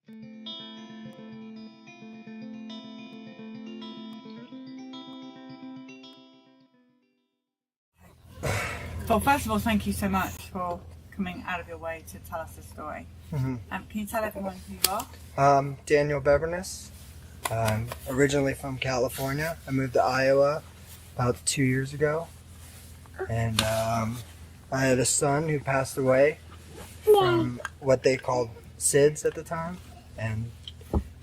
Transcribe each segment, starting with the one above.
Well, first of all, thank you so much for coming out of your way to tell us the story. Mm-hmm. Can you tell everyone who you are? Daniel Bevernis. I'm originally from California. I moved to Iowa about 2 years ago. And I had a son who passed away from what they called SIDS at the time. And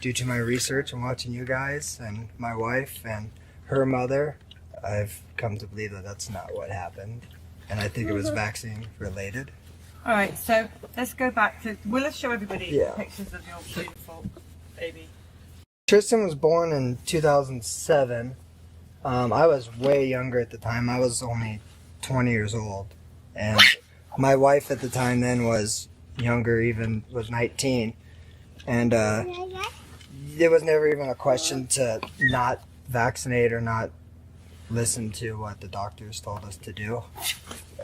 due to my research and watching you guys and my wife and her mother, I've come to believe that that's not what happened. And I think it was vaccine related. All right, so let's go back to, will let's show everybody pictures of your beautiful baby. Tristan was born in 2007. I was way younger at the time. I was only 20 years old. And my wife at the time then was younger, even was 19. And there was never even a question to not vaccinate or not listen to what the doctors told us to do.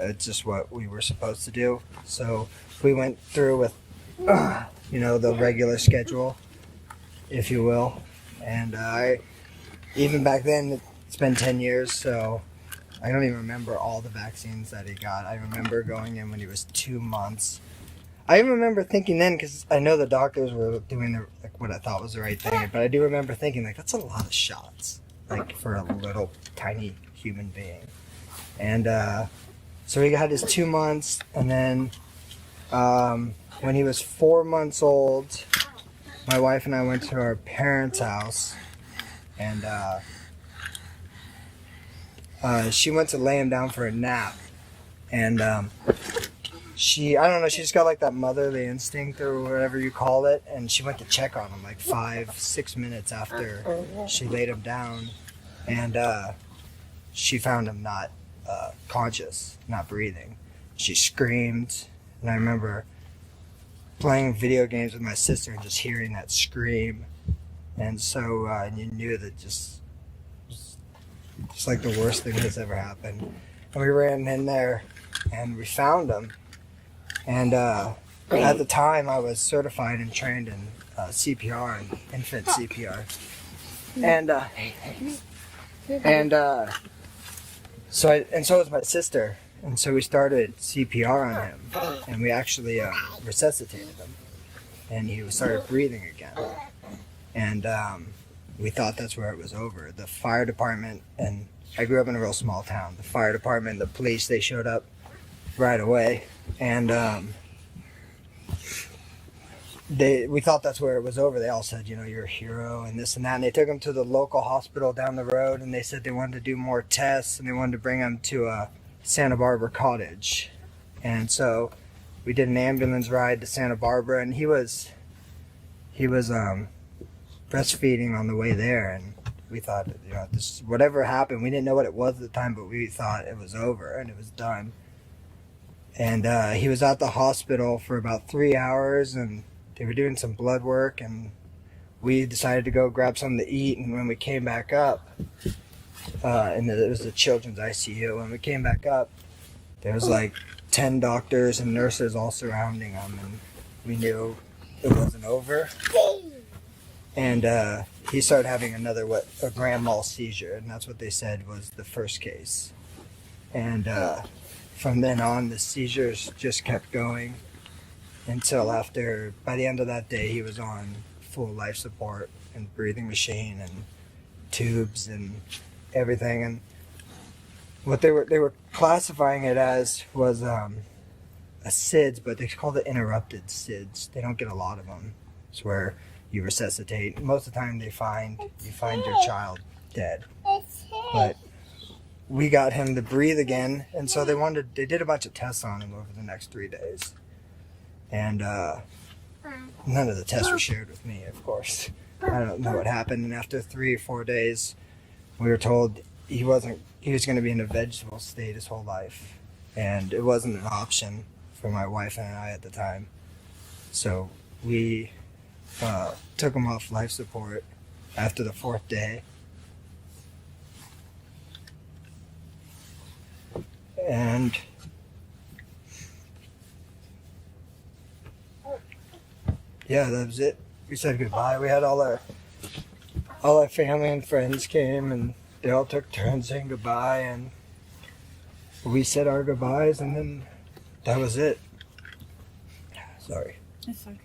It's just what we were supposed to do. So we went through with, the regular schedule, if you will. And even back then, it's been 10 years, so I don't even remember all the vaccines that he got. I remember going in when he was 2 months. I even remember thinking then, because I know the doctors were doing what I thought was the right thing, but I do remember thinking, that's a lot of shots, for a little tiny human being. And so he got his 2 months, and then when he was 4 months old, my wife and I went to our parents' house, and she went to lay him down for a nap, and I don't know, she just got that motherly instinct or whatever you call it, and she went to check on him 5-6 minutes after she laid him down, and she found him not conscious, not breathing. She screamed, and I remember playing video games with my sister and just hearing that scream, and so you knew that just the worst thing that's ever happened. And we ran in there and we found him, and at the time I was certified and trained in CPR and infant CPR, so was my sister. And so we started CPR on him, and we actually resuscitated him, and he started breathing again. And we thought that's where it was over. The fire department, and I grew up in a real small town, the fire department, the police, they showed up right away, and we thought that's where it was over. They all said, you're a hero and this and that. And they took him to the local hospital down the road, and they said they wanted to do more tests, and they wanted to bring him to Santa Barbara Cottage. And so we did an ambulance ride to Santa Barbara, and he was breastfeeding on the way there. And we thought, this, whatever happened, we didn't know what it was at the time, but we thought it was over and it was done. And he was at the hospital for about 3 hours, and they were doing some blood work, and we decided to go grab something to eat. And when we came back up, and it was the children's ICU, when we came back up, there was 10 doctors and nurses all surrounding him, and we knew it wasn't over. And he started having a grand mal seizure, and that's what they said was the first case. And from then on, the seizures just kept going until by the end of that day, he was on full life support and breathing machine and tubes and everything. And what they were classifying it as was a SIDS, but they called it interrupted SIDS. They don't get a lot of them. It's where you resuscitate. Most of the time you find your child dead. But we got him to breathe again, and so they did a bunch of tests on him over the next 3 days. And none of the tests were shared with me, of course. I don't know what happened, and after 3 or 4 days, we were told he was going to be in a vegetable state his whole life, and it wasn't an option for my wife and I at the time. So we took him off life support after the 4th day. And yeah, that was it. we said goodbye. We had all our family and friends came, and they all took turns saying goodbye, and we said our goodbyes, and then that was it. Sorry. It's okay.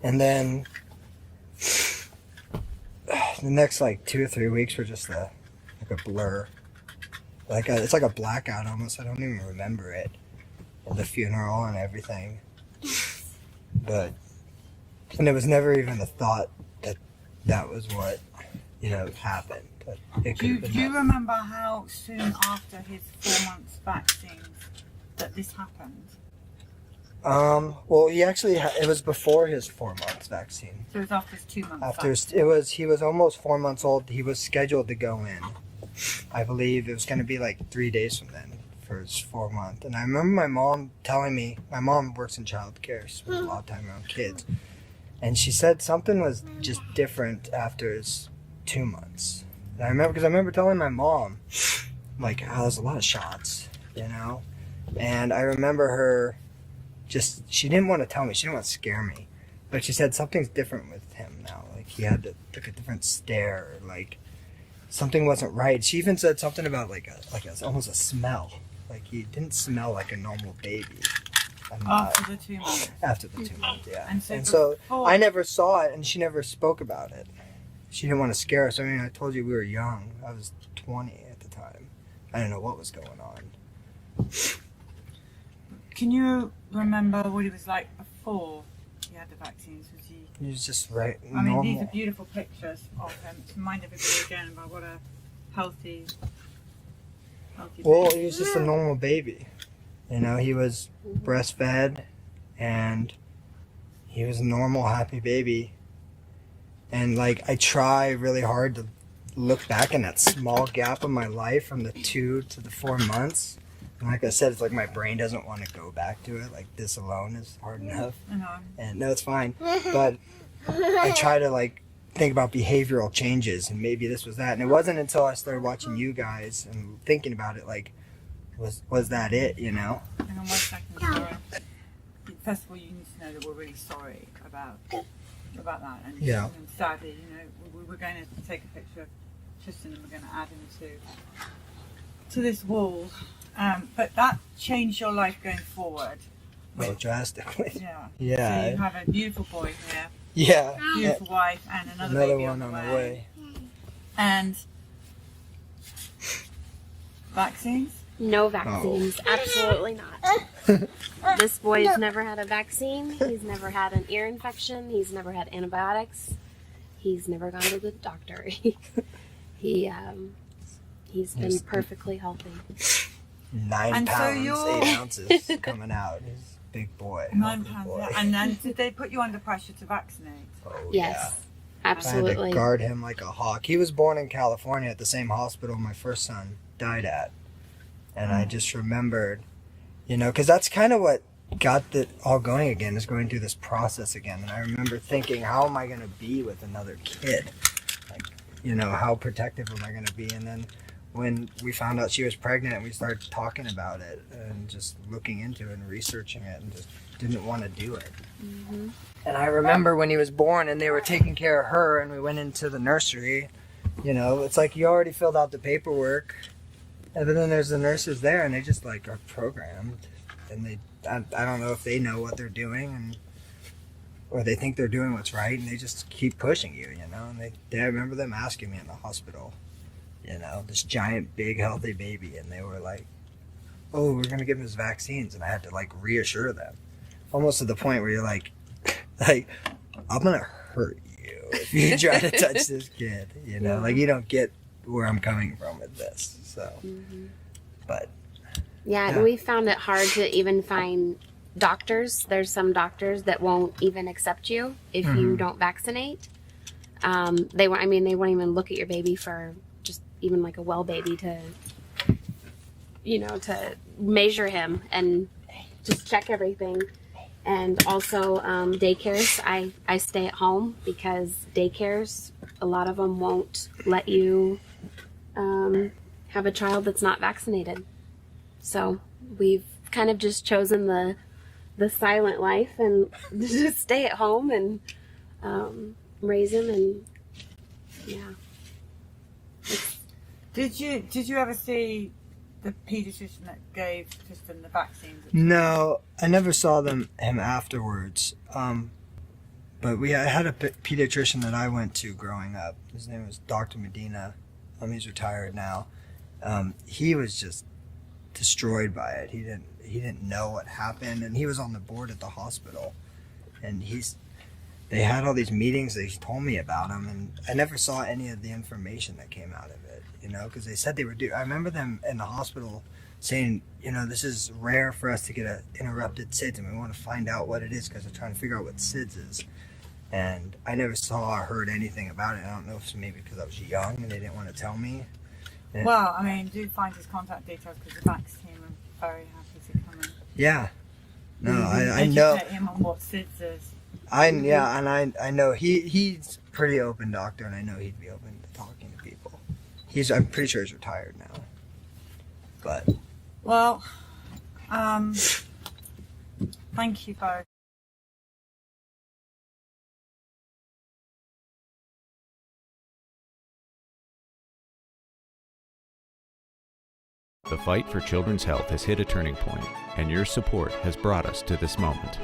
And then the next like 2 or 3 weeks were just like a blur. It's like a blackout almost. I don't even remember it. And the funeral and everything. And there was never even a thought that was what, happened. But it Do you remember how soon after his 4 months vaccines that this happened? Well, he actually it was before his 4 months vaccine. So it was after his 2 months. He was almost 4 months old. He was scheduled to go in. I believe it was going to be like 3 days from then for his 4 month. And I remember my mom telling me, my mom works in childcare, she spends a lot of time around kids, and she said something was just different after his 2 months. And I remember telling my mom, like, oh, there's a lot of shots, and I remember her she didn't want to tell me, she didn't want to scare me, but she said something's different with him now, like he had to take a different stare, like something wasn't right. She even said something about almost a smell, like he didn't smell like a normal baby. After the 2 months. After the 2 months, yeah. And so I never saw it, and she never spoke about it. She didn't want to scare us. I mean, I told you we were young. I was 20 at the time. I didn't know what was going on. Can you remember what he was like before he had the vaccines? He was just right. I mean, normal. these are beautiful pictures of him to remind everybody again about what a healthy Well, baby. he was just a normal baby. He was breastfed, and he was a normal, happy baby. And I try really hard to look back in that small gap of my life from the 2 to the 4 months. And like I said, it's like my brain doesn't want to go back to it. Like, this alone is hard enough. I know. And no, it's fine. But I try to think about behavioral changes, and maybe this was that. And it wasn't until I started watching you guys and thinking about it, was that it, Hang on 1 second, sorry. First of all, you need to know that we're really sorry about that. And, Yeah. and sadly, we were going to take a picture of Tristan and we're going to add him to this wall. But that changed your life going forward. Oh, drastically. Yeah. Yeah. So you have a beautiful boy here, Yeah. beautiful wife, and another baby one on the way. And vaccines? No vaccines. Absolutely not. This boy's never had a vaccine. He's never had an ear infection. He's never had antibiotics. He's never gone to the doctor. He's been perfectly healthy. 9 And so pounds, you're- 8 ounces coming out. He's a big boy. 9 healthy pounds. boy. Yeah. And then did they put you under pressure to vaccinate? Oh, Yes, I had absolutely. to guard him like a hawk. He was born in California at the same hospital my first son died at. And I just remembered, because that's kind of what got it all going again, is going through this process again. And I remember thinking, how am I going to be with another kid? How protective am I going to be? And then when we found out she was pregnant, we started talking about it and just looking into it and researching it, and just didn't want to do it. Mm-hmm. And I remember when he was born and they were taking care of her, and we went into the nursery, it's like you already filled out the paperwork, and then there's the nurses there, and they just are programmed, and I don't know if they know what they're doing, or they think they're doing what's right, and they just keep pushing you, and I remember them asking me in the hospital, this giant, big, healthy baby, and they were like, oh, we're going to give him his vaccines, and I had to reassure them, almost to the point where you're like, I'm going to hurt you if you try to touch this kid, you don't get where I'm coming from with this, so, but. Yeah, and we found it hard to even find doctors. There's some doctors that won't even accept you if you don't vaccinate. They won't even look at your baby for just even a well baby to measure him and just check everything. And also daycares. I stay at home because daycares, a lot of them won't let you have a child that's not vaccinated. So we've kind of just chosen the silent life and just stay at home and raise him, and yeah. Did you ever see the pediatrician that gave Tristan the vaccines? No, I never saw him afterwards. But I had a pediatrician that I went to growing up. His name was Dr. Medina. He's retired now. He was just destroyed by it. He didn't know what happened, and he was on the board at the hospital. And they had all these meetings. They told me about him, and I never saw any of the information that came out of it. Because they said they were I remember them in the hospital saying, this is rare for us to get an interrupted SIDS, and we want to find out what it is because they're trying to figure out what SIDS is. And I never saw or heard anything about it. I don't know if it's maybe because I was young and they didn't want to tell me. Well, I mean, do find his contact details because the Vaxxed team are very happy to come in. Yeah. No, I know. Educate him on what SIDS is. I know he's a pretty open doctor, and I know he'd be open to talking to people. I'm pretty sure he's retired now. But. Well, thank you both. The fight for children's health has hit a turning point, and your support has brought us to this moment.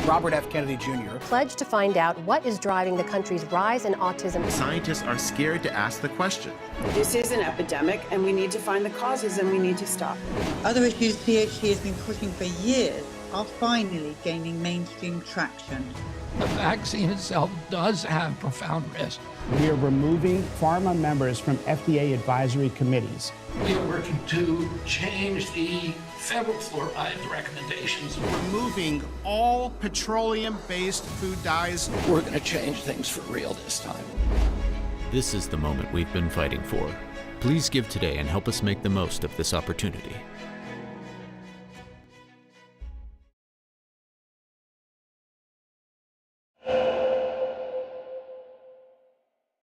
Robert F. Kennedy Jr. pledged to find out what is driving the country's rise in autism. Scientists are scared to ask the question. This is an epidemic, and we need to find the causes, and we need to stop it. Other issues PhD has been pushing for years are finally gaining mainstream traction. The vaccine itself does have profound risk. We are removing pharma members from FDA advisory committees. We are working to change the federal fluoride recommendations. Removing all petroleum-based food dyes. We're going to change things for real this time. This is the moment we've been fighting for. Please give today and help us make the most of this opportunity.